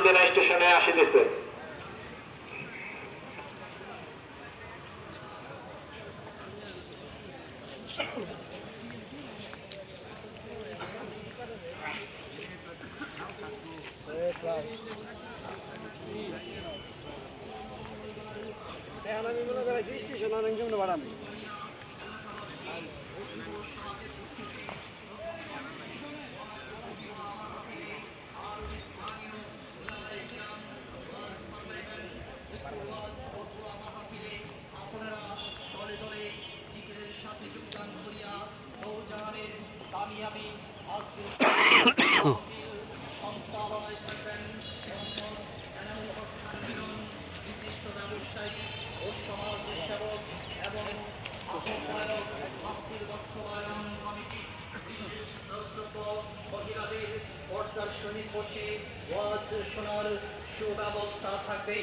Medina স্টেশনে আসিতেছে। আমি মনে করি স্টেশন অনেক জন্য বাড়ান শোনার সুব্যবস্থা থাকবে।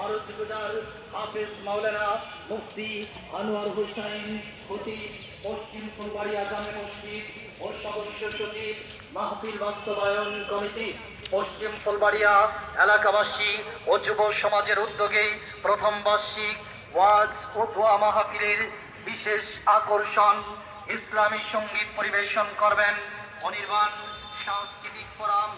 আরজগুজার হাফেজ মাওলানা মুফতি আনোয়ার হোসেন খতিব পশ্চিম ফুলবাড়িয়া জামে মসজিদ ও সদস্য সচিব মাহফিল বাস্তবায়ন কমিটি পশ্চিম ফুলবাড়িয়া এলাকাবাসী ও যুব সমাজের উদ্যোগে প্রথম বার্ষিক ওয়াজ ও দোয়া মাহফিলের বিশেষ আকর্ষণ ইসলামী সঙ্গীত পরিবেশন করবেন অনির্বাণ সাংস্কৃতিক ফোরাম